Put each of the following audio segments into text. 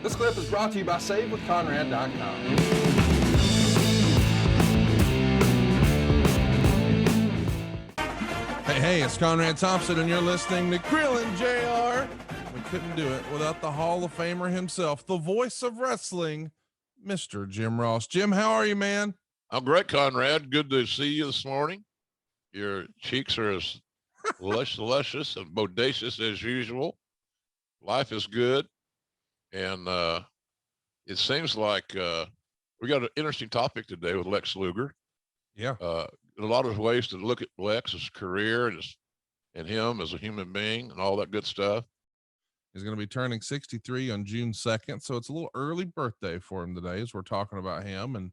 This clip is brought to you by SaveWithConrad.com. Hey, it's Conrad Thompson, and you're listening to Grillin' JR. We couldn't do it without the Hall of Famer himself, the voice of wrestling, Mr. Jim Ross. Jim, how are you, man? I'm great, Conrad. Good to see you this morning. Your cheeks are as luscious and bodacious as usual. Life is good. And it seems like we got an interesting topic today with Lex Luger. Yeah. A lot of ways to look at Lex's career and him as a human being and all that good stuff. He's going to be turning 63 on June 2nd. So it's a little early birthday for him today as we're talking about him. And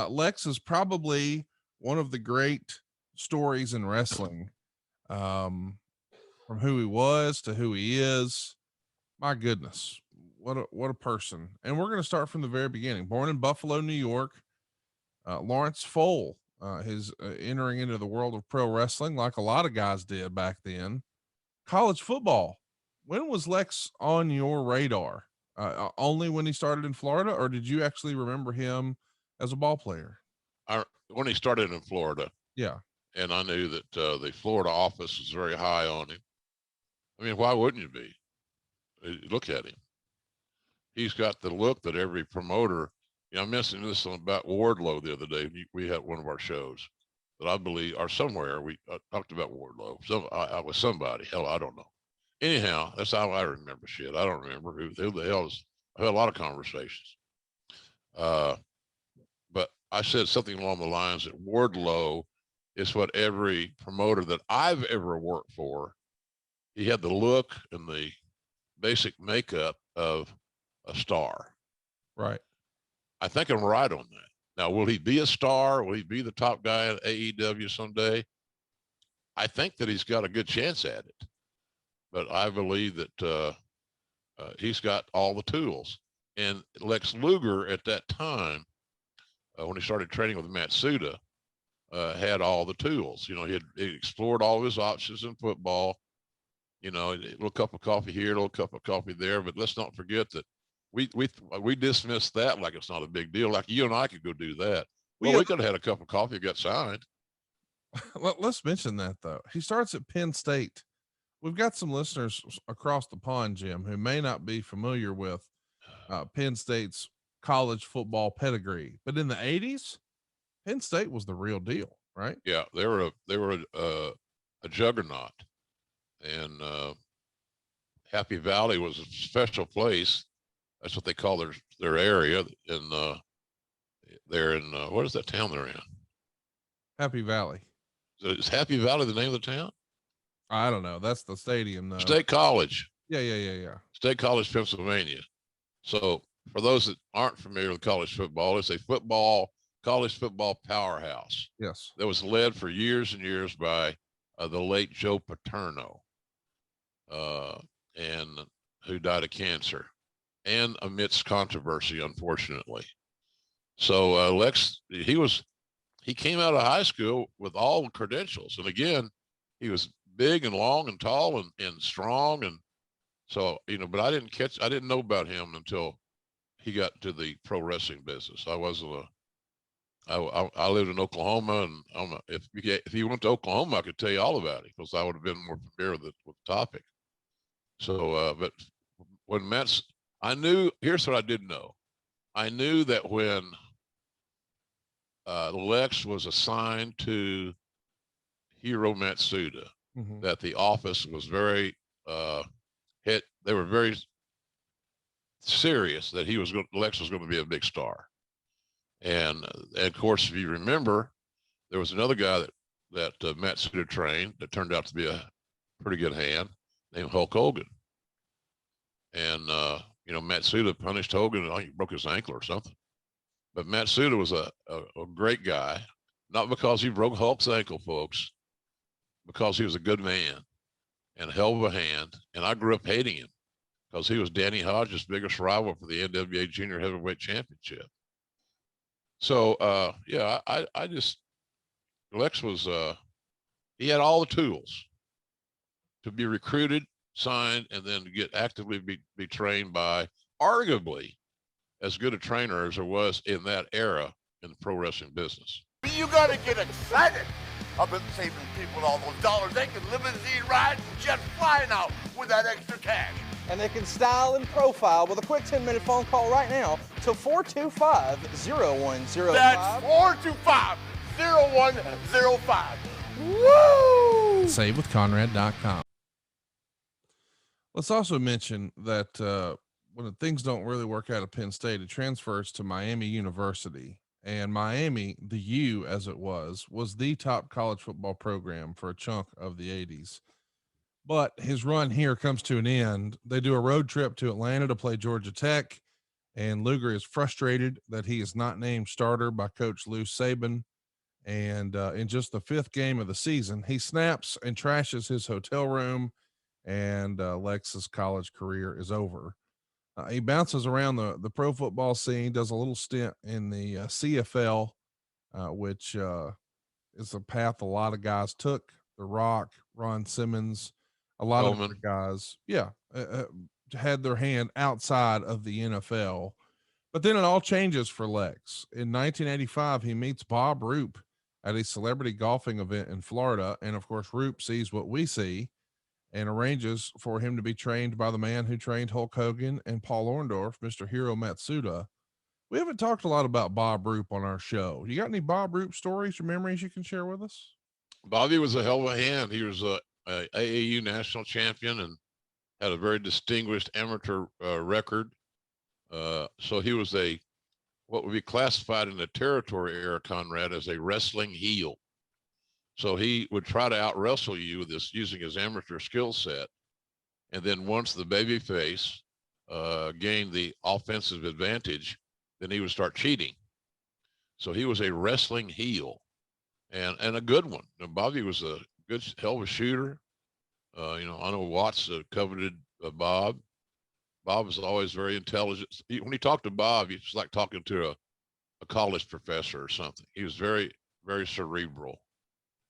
Lex is probably one of the great stories in wrestling, from who he was to who he is. My goodness, what a person. And we're going to start from the very beginning. Born in Buffalo, New York, Lawrence Fole, his entering into the world of pro wrestling like a lot of guys did back then. College football. When was Lex on your radar? Only when he started in Florida, or did you actually remember him as a ball player? When he started in Florida. Yeah. And I knew that the Florida office was very high on him. I mean, why wouldn't you be? Look at him. He's got the look that every promoter, I mentioned this about Wardlow the other day. We had one of our shows that I believe, or somewhere we talked about Wardlow. I was somebody, hell, I don't know. Anyhow, that's how I remember shit. I don't remember who the hell is. I had a lot of conversations. But I said something along the lines that Wardlow is what every promoter that I've ever worked for, he had the look and the basic makeup of a star. Right. I think I'm right on that. Now, will he be a star? Will he be the top guy at AEW someday? I think that he's got a good chance at it. But I believe that he's got all the tools. And Lex Luger at that time, when he started training with Matsuda, had all the tools. He had explored all of his options in football. A little cup of coffee here, a little cup of coffee there. But let's not forget that we dismiss that like it's not a big deal. Like you and I could go do that. Well, we could have had a cup of coffee and got signed. Let's mention that, though. He starts at Penn State. We've got some listeners across the pond, Jim, who may not be familiar with Penn State's college football pedigree. But in the 80s, Penn State was the real deal, right? Yeah, they were a juggernaut. And Happy Valley was a special place. That's what they call their area. And they're in, what is that town they're in? Happy Valley. Is Happy Valley the name of the town? I don't know. That's the stadium, though. State College. Yeah. State College, Pennsylvania. So for those that aren't familiar with college football, it's a college football powerhouse. Yes. That was led for years and years by the late Joe Paterno, and who died of cancer, and amidst controversy, unfortunately. So Lex, he came out of high school with all the credentials, and again, he was big and long and tall and strong, and so but I didn't know about him until he got to the pro wrestling business. I wasn't I lived in Oklahoma, and if he went to Oklahoma, I could tell you all about it because I would have been more familiar with the topic. So, but when here's what I did know. I knew that when Lex was assigned to Hiro Matsuda, that the office was very, they were very serious that Lex was going to be a big star. And of course, if you remember, there was another guy that Matsuda trained that turned out to be a pretty good hand named Hulk Hogan. And, Matsuda punished Hogan. I think he broke his ankle or something. But Matsuda was a great guy, not because he broke Hulk's ankle, folks, because he was a good man and a hell of a hand. And I grew up hating him because he was Danny Hodges' biggest rival for the NWA Junior Heavyweight Championship. So, Lex was, he had all the tools to be recruited, signed, and then get actively be trained by arguably as good a trainer as there was in that era in the pro wrestling business. You got to get excited about saving people all those dollars. They can limousine ride and jet fly now with that extra cash. And they can style and profile with a quick 10-minute phone call right now to 425-0105. That's 425-0105. Woo! SaveWithConrad.com. Let's also mention that when things don't really work out at Penn State, it transfers to Miami University. And Miami, the U as it was the top college football program for a chunk of the 80s. But his run here comes to an end. They do a road trip to Atlanta to play Georgia Tech, and Luger is frustrated that he is not named starter by Coach Lou Saban. And in just the 5th game of the season, he snaps and trashes his hotel room, and Lex's college career is over. He bounces around the pro football scene, does a little stint in the CFL, which is a path a lot of guys took. The Rock, Ron Simmons, a lot of other guys, had their hand outside of the NFL. But then it all changes for Lex. In 1985, he meets Bob Roop at a celebrity golfing event in Florida. And of course, Roop sees what we see and arranges for him to be trained by the man who trained Hulk Hogan and Paul Orndorff, Mr. Hiro Matsuda. We haven't talked a lot about Bob Roop on our show. You got any Bob Roop stories or memories you can share with us? Bobby was a hell of a hand. He was a AAU national champion and had a very distinguished amateur record. So he was what would be classified in the territory era, Conrad, as a wrestling heel. So he would try to out wrestle you with this using his amateur skill set. And then once the baby face gained the offensive advantage, then he would start cheating. So he was a wrestling heel and a good one. And Bobby was a good, hell of a shooter. I know Watts coveted Bob. Bob was always very intelligent. When he talked to Bob, it was like talking to a college professor or something. He was very, very cerebral.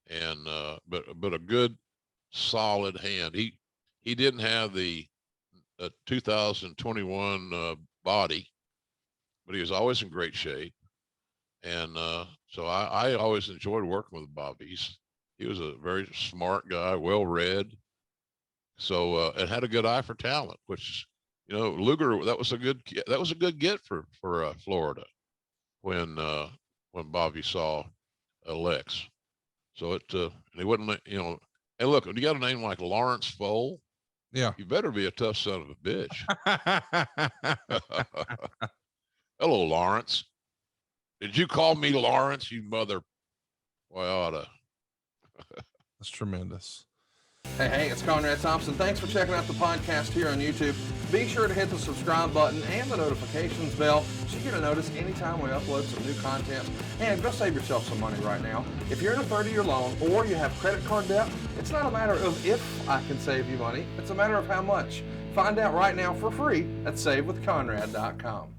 And but a good solid hand. He didn't have the 2021 body, but he was always in great shape. And so I always enjoyed working with Bobby. He was a very smart guy, well read. So and had a good eye for talent, which Luger, that was a good get for Florida when Bobby saw Lex. So he wouldn't, and look, when you got a name like Lawrence Foal, yeah, you better be a tough son of a bitch. Hello, Lawrence. Did you call me Lawrence, you mother? Boy, I oughta. That's tremendous. Hey, it's Conrad Thompson. Thanks for checking out the podcast here on YouTube. Be sure to hit the subscribe button and the notifications bell so you get a notice anytime we upload some new content. And go save yourself some money right now. If you're in a 30-year loan or you have credit card debt, it's not a matter of if I can save you money. It's a matter of how much. Find out right now for free at SaveWithConrad.com.